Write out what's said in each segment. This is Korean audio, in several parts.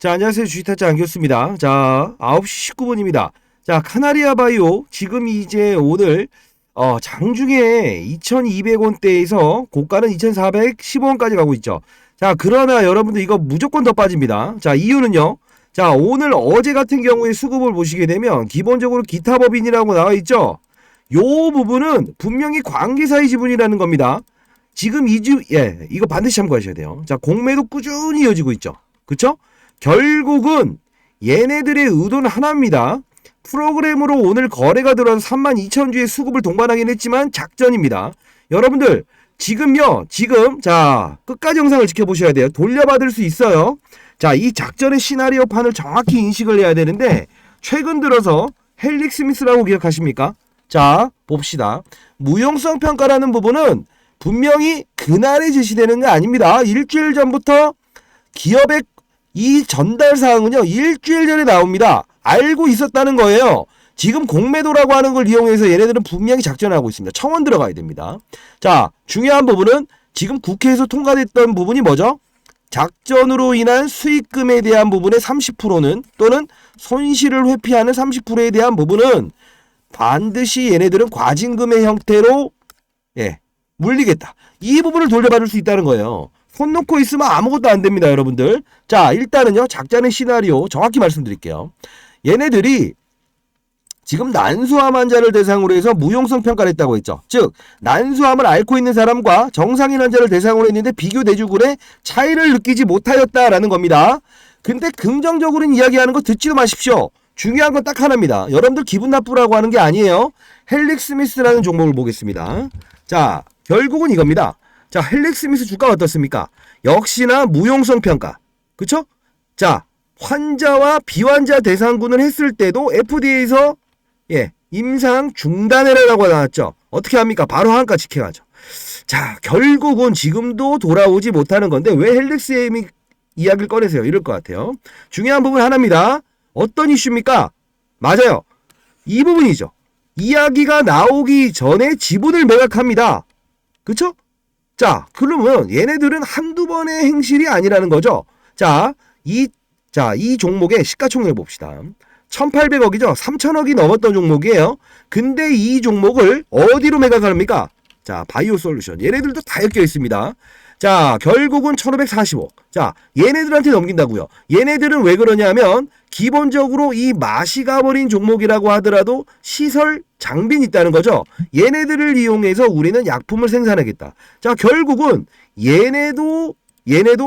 자, 안녕하세요. 주식타짜 안겼습니다. 자, 9시 19분입니다. 자, 카나리아 바이오 지금 이제 오늘 장중에 2200원대에서 고가는 2410원까지 가고 있죠. 자, 그러나 여러분들 이거 무조건 더 빠집니다. 자, 이유는요. 자, 오늘 어제 같은 경우에 수급을 보시게 되면 기본적으로 기타 법인이라고 나와 있죠. 요 부분은 분명히 관계사의 지분이라는 겁니다. 지금 이거 반드시 참고하셔야 돼요. 자, 공매도 꾸준히 이어지고 있죠. 그쵸? 결국은 얘네들의 의도는 하나입니다. 프로그램으로 오늘 거래가 들어와서 32,000주의 수급을 동반하긴 했지만 작전입니다. 여러분들 지금요. 자 끝까지 영상을 지켜보셔야 돼요. 돌려받을 수 있어요. 자, 이 작전의 시나리오 판을 정확히 인식을 해야 되는데 최근 들어서 헬릭스미스라고 기억하십니까? 자, 봅시다. 무용성 평가라는 부분은 분명히 그날에 제시되는 게 아닙니다. 일주일 전부터 기업의 이 전달 사항은요, 일주일 전에 나옵니다. 알고 있었다는 거예요. 지금 공매도라고 하는 걸 이용해서 얘네들은 분명히 작전을 하고 있습니다. 청원 들어가야 됩니다. 자, 중요한 부분은 지금 국회에서 통과됐던 부분이 뭐죠? 작전으로 인한 수익금에 대한 부분의 30%는 또는 손실을 회피하는 30%에 대한 부분은 반드시 얘네들은 과징금의 형태로 물리겠다. 이 부분을 돌려받을 수 있다는 거예요. 손 놓고 있으면 아무것도 안 됩니다, 여러분들. 자, 일단은요, 작전의 시나리오 정확히 말씀드릴게요. 얘네들이 지금 난수암 환자를 대상으로 해서 무용성 평가를 했다고 했죠. 즉, 난수암을 앓고 있는 사람과 정상인 환자를 대상으로 했는데 비교 대주군의 차이를 느끼지 못하였다라는 겁니다. 근데 긍정적으로는 이야기하는 거 듣지도 마십시오. 중요한 건 딱 하나입니다. 여러분들 기분 나쁘라고 하는 게 아니에요. 헬릭스미스라는 종목을 보겠습니다. 자, 결국은 이겁니다. 자, 헬릭스미스 주가가 어떻습니까? 역시나 무용성 평가. 그쵸? 자, 환자와 비환자 대상군을 했을 때도 FDA에서 임상 중단해라라고 나왔죠. 어떻게 합니까? 바로 한가 직행하죠. 자, 결국은 지금도 돌아오지 못하는 건데 왜 헬릭스미 이야기를 꺼내세요? 이럴 것 같아요. 중요한 부분 하나입니다. 어떤 이슈입니까? 맞아요. 이 부분이죠. 이야기가 나오기 전에 지분을 매각합니다. 그쵸? 자, 그러면 얘네들은 한두 번의 행실이 아니라는 거죠. 자, 이 종목의 시가총액을 봅시다. 1,800억이죠. 3,000억이 넘었던 종목이에요. 근데 이 종목을 어디로 매각을 합니까? 자, 바이오 솔루션. 얘네들도 다 엮여 있습니다. 자, 결국은 1,545. 자, 얘네들한테 넘긴다고요. 얘네들은 왜 그러냐면 기본적으로 이 맛이 가버린 종목이라고 하더라도 시설 장비는 있다는 거죠. 얘네들을 이용해서 우리는 약품을 생산하겠다. 자, 결국은 얘네도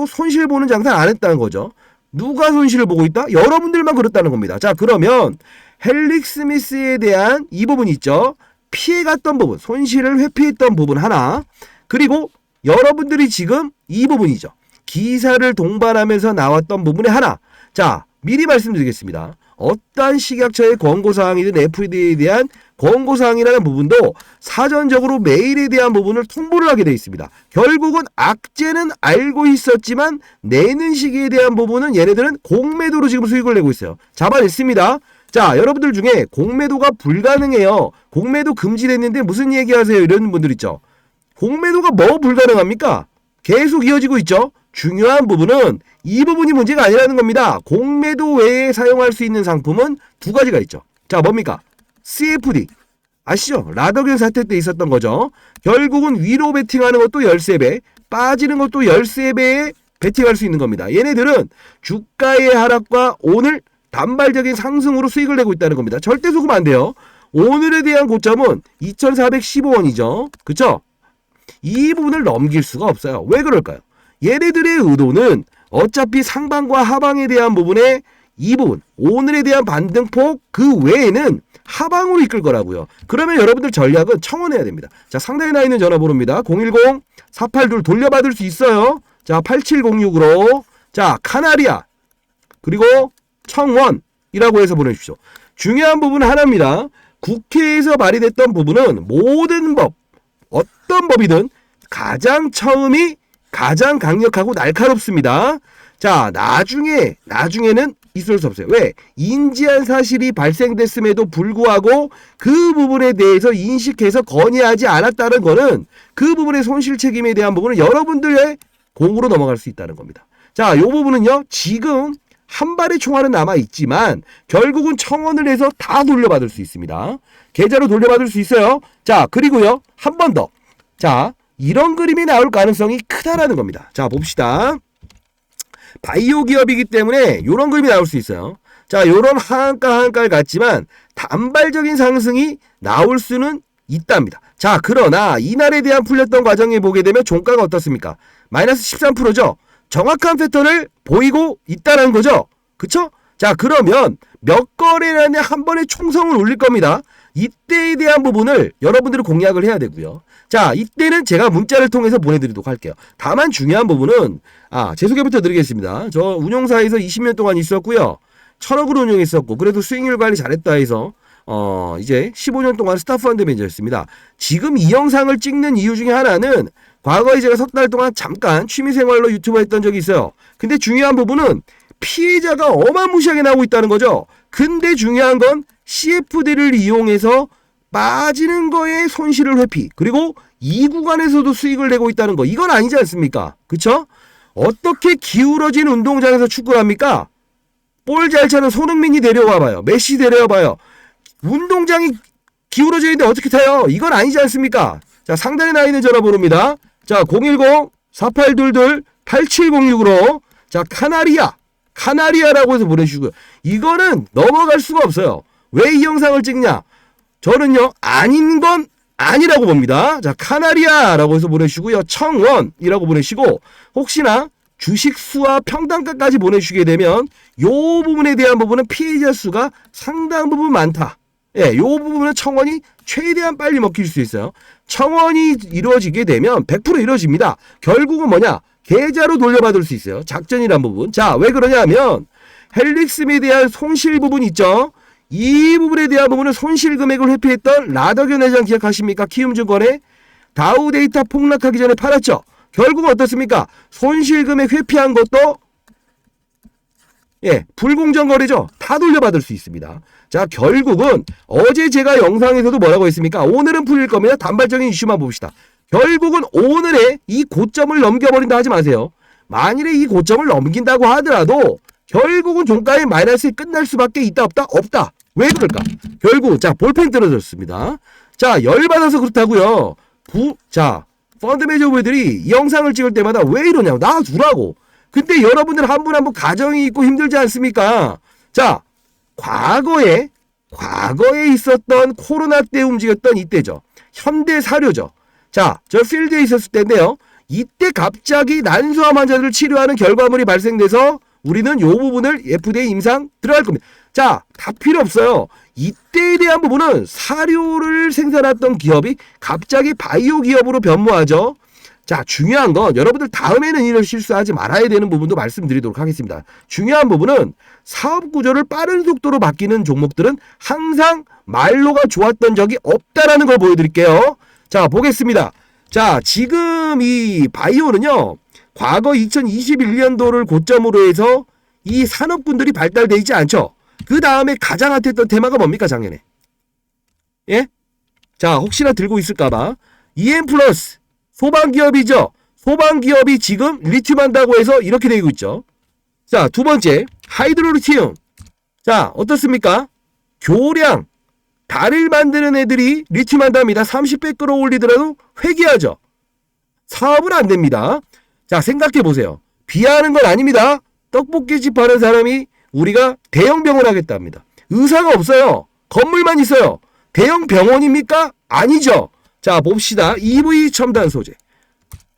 손실 보는 장사를 안 했다는 거죠. 누가 손실을 보고 있다? 여러분들만 그렇다는 겁니다. 자, 그러면 헬릭스미스에 대한 이 부분 있죠. 피해갔던 부분, 손실을 회피했던 부분 하나. 그리고 여러분들이 지금 이 부분이죠. 기사를 동반하면서 나왔던 부분의 하나. 자, 미리 말씀드리겠습니다. 어떠한 식약처의 권고사항이든 FDA에 대한 권고사항이라는 부분도 사전적으로 메일에 대한 부분을 통보를 하게 되어 있습니다. 결국은 악재는 알고 있었지만 내는 시기에 대한 부분은 얘네들은 공매도로 지금 수익을 내고 있어요. 잡아냈습니다. 자, 여러분들 중에 공매도가 불가능해요. 공매도 금지됐는데 무슨 얘기하세요? 이런 분들 있죠. 공매도가 뭐 불가능합니까? 계속 이어지고 있죠. 중요한 부분은 이 부분이 문제가 아니라는 겁니다. 공매도 외에 사용할 수 있는 상품은 두 가지가 있죠. 자, 뭡니까? CFD. 아시죠? 라더견 사태 때 있었던 거죠. 결국은 위로 베팅하는 것도 13배, 빠지는 것도 13배에 베팅할 수 있는 겁니다. 얘네들은 주가의 하락과 오늘 단발적인 상승으로 수익을 내고 있다는 겁니다. 절대 속으면 안 돼요. 오늘에 대한 고점은 2,415원이죠. 그쵸? 이 부분을 넘길 수가 없어요. 왜 그럴까요? 얘네들의 의도는 어차피 상방과 하방에 대한 부분에 이 부분, 오늘에 대한 반등폭 그 외에는 하방으로 이끌 거라고요. 그러면 여러분들 전략은 청원해야 됩니다. 자, 상단에 나 있는 전화번호입니다. 010-482 돌려받을 수 있어요. 자, 8706으로 자, 카나리아 그리고 청원이라고 해서 보내주십시오. 중요한 부분은 하나입니다. 국회에서 발의됐던 부분은 모든 법, 어떤 법이든 가장 처음이 가장 강력하고 날카롭습니다. 자, 나중에는 있을 수 없어요. 왜? 인지한 사실이 발생됐음에도 불구하고 그 부분에 대해서 인식해서 건의하지 않았다는 거는 그 부분의 손실 책임에 대한 부분은 여러분들의 공으로 넘어갈 수 있다는 겁니다. 자, 요 부분은요, 지금 한 발의 총알은 남아있지만 결국은 청원을 해서 다 돌려받을 수 있습니다. 계좌로 돌려받을 수 있어요. 자, 그리고요. 한 번 더. 자, 이런 그림이 나올 가능성이 크다라는 겁니다. 자, 봅시다. 바이오 기업이기 때문에 이런 그림이 나올 수 있어요. 자, 요런 하한가를 갖지만 단발적인 상승이 나올 수는 있답니다. 자, 그러나 이날에 대한 풀렸던 과정에 보게 되면 종가가 어떻습니까? 마이너스 13%죠. 정확한 패턴을 보이고 있다는 거죠. 그쵸? 자, 그러면 몇 거래량에 한 번에 총성을 올릴 겁니다. 이때에 대한 부분을 여러분들이 공략을 해야 되고요. 자, 이때는 제가 문자를 통해서 보내드리도록 할게요. 다만 중요한 부분은 제 소개부터 드리겠습니다. 저 운용사에서 20년 동안 있었고요. 1000억을 운용했었고 그래도 수익률 관리 잘했다 해서 이제 15년 동안 스타펀드 매니저였습니다. 지금 이 영상을 찍는 이유 중에 하나는 과거에 제가 석 달 동안 잠깐 취미생활로 유튜브 했던 적이 있어요. 근데 중요한 부분은 피해자가 어마무시하게 나오고 있다는 거죠. 근데 중요한 건 CFD를 이용해서 빠지는 거에 손실을 회피, 그리고 이 구간에서도 수익을 내고 있다는 거, 이건 아니지 않습니까? 그쵸? 어떻게 기울어진 운동장에서 축구를 합니까? 볼 잘 차는 손흥민이 데려와봐요. 메시 데려와봐요. 운동장이 기울어져 있는데 어떻게 타요? 이건 아니지 않습니까? 자, 상단에 나 있는 전화번호입니다. 자, 010-4822-8706으로 자, 카나리아라고 해서 보내주시고요. 이거는 넘어갈 수가 없어요. 왜 이 영상을 찍냐? 저는요, 아닌 건 아니라고 봅니다. 자, 카나리아라고 해서 보내주시고요. 청원이라고 보내시고, 혹시나 주식수와 평단가까지 보내주시게 되면 요 부분에 대한 부분은 피해자 수가 상당 부분 많다. 예, 요 부분은 청원이 최대한 빨리 먹힐 수 있어요. 청원이 이루어지게 되면 100% 이루어집니다. 결국은 뭐냐? 계좌로 돌려받을 수 있어요. 작전이란 부분. 자, 왜 그러냐면 헬릭스에 대한 손실 부분 있죠? 이 부분에 대한 부분은 손실 금액을 회피했던 라더견 회장 기억하십니까? 키움증권에 다우데이터 폭락하기 전에 팔았죠. 결국은 어떻습니까? 손실 금액 회피한 것도 불공정 거래죠. 다 돌려받을 수 있습니다. 자, 결국은 어제 제가 영상에서도 뭐라고 했습니까? 오늘은 풀릴 겁니다. 단발적인 이슈만 봅시다. 결국은 오늘의 이 고점을 넘겨버린다 하지 마세요. 만일에 이 고점을 넘긴다고 하더라도 결국은 종가의 마이너스에 끝날 수밖에 있다 없다? 없다. 왜 그럴까? 결국 자, 볼펜 떨어졌습니다. 자, 열받아서 그렇다고요. 펀드 매니저분들이 이 영상을 찍을 때마다 왜 이러냐고, 놔두라고. 근데 여러분들 한 분 한 분 가정이 있고 힘들지 않습니까? 자, 과거에 있었던 코로나 때 움직였던 이때죠. 현대사료죠. 자, 저 필드에 있었을 때인데요. 이때 갑자기 난소암 환자들을 치료하는 결과물이 발생돼서 우리는 요 부분을 FDA 임상 들어갈 겁니다. 자, 다 필요 없어요. 이때에 대한 부분은 사료를 생산했던 기업이 갑자기 바이오 기업으로 변모하죠. 자, 중요한 건 여러분들 다음에는 이런 실수하지 말아야 되는 부분도 말씀드리도록 하겠습니다. 중요한 부분은 사업 구조를 빠른 속도로 바뀌는 종목들은 항상 말로가 좋았던 적이 없다라는 걸 보여드릴게요. 자, 보겠습니다. 자, 지금 이 바이오는요, 과거 2021년도를 고점으로 해서 이 산업군들이 발달되어 있지 않죠. 그 다음에 가장 핫했던 테마가 뭡니까, 작년에? 예? 자, 혹시나 들고 있을까봐. EM 플러스. 소방기업이죠. 소방기업이 지금 리튬 한다고 해서 이렇게 되고 있죠. 자, 두 번째. 하이드로리튬. 자, 어떻습니까? 교량. 달을 만드는 애들이 리튬 한답니다. 30배 끌어올리더라도 회귀하죠. 사업은 안 됩니다. 자, 생각해 보세요. 비하하는 건 아닙니다. 떡볶이집 하는 사람이 우리가 대형 병원 하겠답니다. 의사가 없어요. 건물만 있어요. 대형 병원입니까? 아니죠. 자, 봅시다. EV 첨단 소재.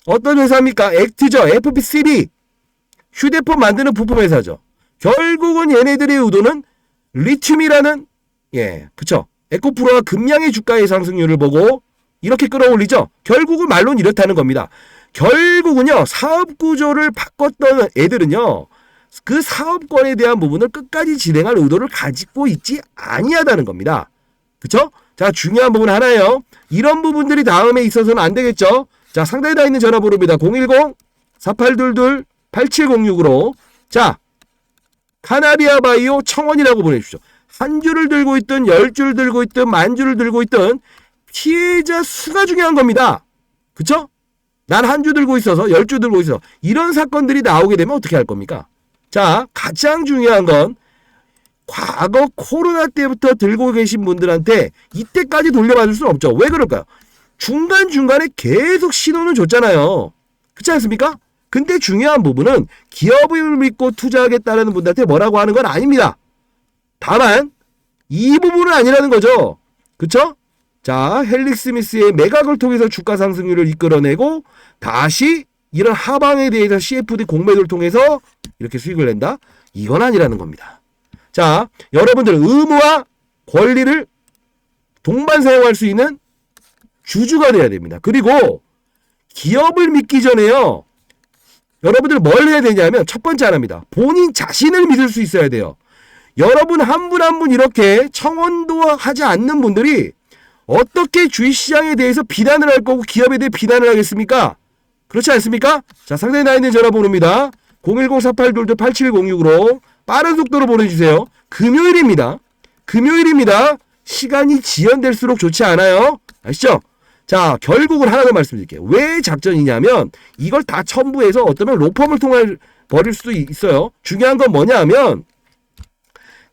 어떤 회사입니까? 액트죠. FP3. 휴대폰 만드는 부품 회사죠. 결국은 얘네들의 의도는 리튬이라는, 그쵸. 에코프로와 금양의 주가의 상승률을 보고 이렇게 끌어올리죠. 결국은 말론 이렇다는 겁니다. 결국은요, 사업 구조를 바꿨던 애들은요, 그 사업권에 대한 부분을 끝까지 진행할 의도를 가지고 있지 아니하다는 겁니다. 그쵸? 자, 중요한 부분 하나예요. 이런 부분들이 다음에 있어서는 안 되겠죠? 자, 상단에 다 있는 전화번호입니다. 010-4822-8706으로. 자, 카나리아 바이오 청원이라고 보내주십시오. 한 줄을 들고 있든 10줄을 들고 있든 만 줄을 들고 있든 피해자 수가 중요한 겁니다. 그쵸? 난 한 줄 들고 있어서 10줄 들고 있어. 이런 사건들이 나오게 되면 어떻게 할 겁니까? 자, 가장 중요한 건 과거 코로나 때부터 들고 계신 분들한테 이때까지 돌려받을 수는 없죠. 왜 그럴까요? 중간중간에 계속 신호는 줬잖아요. 그렇지 않습니까? 근데 중요한 부분은 기업을 믿고 투자하겠다는 분들한테 뭐라고 하는 건 아닙니다. 다만 이 부분은 아니라는 거죠. 그쵸? 자, 헬릭스미스의 매각을 통해서 주가 상승률을 이끌어내고 다시 이런 하방에 대해서 CFD 공매도를 통해서 이렇게 수익을 낸다? 이건 아니라는 겁니다. 자, 여러분들 의무와 권리를 동반 사용할 수 있는 주주가 돼야 됩니다. 그리고 기업을 믿기 전에요. 여러분들 뭘 해야 되냐면 첫 번째 하나입니다. 본인 자신을 믿을 수 있어야 돼요. 여러분 한 분 한 분 이렇게 청원도 하지 않는 분들이 어떻게 주식시장에 대해서 비난을 할 거고 기업에 대해 비난을 하겠습니까? 그렇지 않습니까? 자, 상단에 나와 있는 전화번호입니다. 010-4822-8706으로 빠른 속도로 보내주세요. 금요일입니다. 시간이 지연될수록 좋지 않아요. 아시죠? 자, 결국은 하나 더 말씀드릴게요. 왜 작전이냐면 이걸 다 첨부해서 어쩌면 로펌을 통해 버릴 수도 있어요. 중요한 건 뭐냐 하면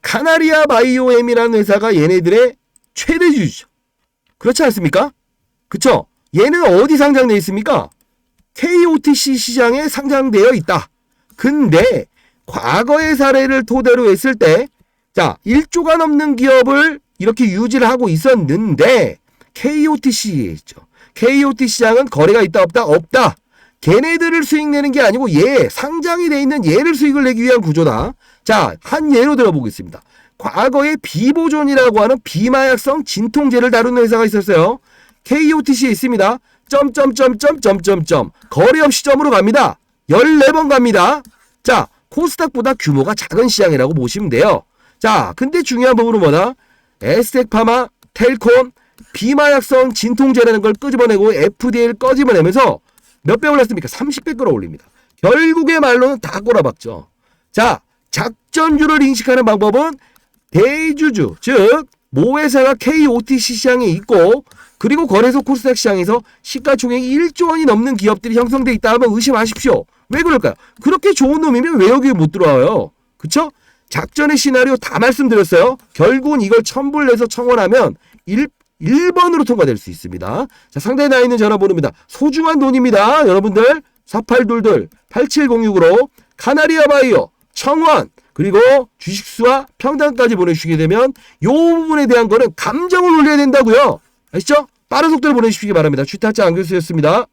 카나리아 바이오엠이라는 회사가 얘네들의 최대주주죠. 그렇지 않습니까? 그쵸? 얘는 어디 상장되어 있습니까? KOTC 시장에 상장되어 있다. 근데 과거의 사례를 토대로 했을 때 자, 1조가 넘는 기업을 이렇게 유지를 하고 있었는데 KOTC에 있죠. KOT 시장은 거래가 있다 없다? 없다. 걔네들을 수익 내는 게 아니고 상장이 돼 있는 얘를 수익을 내기 위한 구조다. 자, 한 예로 들어보겠습니다. 과거에 비보존이라고 하는 비마약성 진통제를 다루는 회사가 있었어요. KOTC에 있습니다. 거래 없이 점으로 갑니다. 14번 갑니다. 자, 코스닥보다 규모가 작은 시장이라고 보시면 돼요. 자, 근데 중요한 부분은 뭐다? 에스텍파마, 텔콘, 비마약성 진통제라는 걸 끄집어내고 FDA를 꺼집어내면서 몇 배 올랐습니까? 30배 끌어올립니다. 결국의 말로는 다 꼬라박죠. 자, 작전주를 인식하는 방법은 대주주, 즉 모회사가 KOTC 시장에 있고 그리고 거래소 코스닥 시장에서 시가총액이 1조 원이 넘는 기업들이 형성돼 있다 하면 의심하십시오. 왜 그럴까요? 그렇게 좋은 놈이면 왜 여기에 못 들어와요? 그쵸? 작전의 시나리오 다 말씀드렸어요. 결국은 이걸 첨부를 해서 청원하면 1번으로 통과될 수 있습니다. 자, 상단에 나와 있는 전화번호입니다. 소중한 돈입니다. 여러분들 4822-8706으로 카나리아 바이오 청원 그리고 주식수와 평단까지 보내주시게 되면 이 부분에 대한 거는 감정을 올려야 된다고요. 아시죠? 빠른 속도로 보내주시기 바랍니다. 주타짜 안교수였습니다.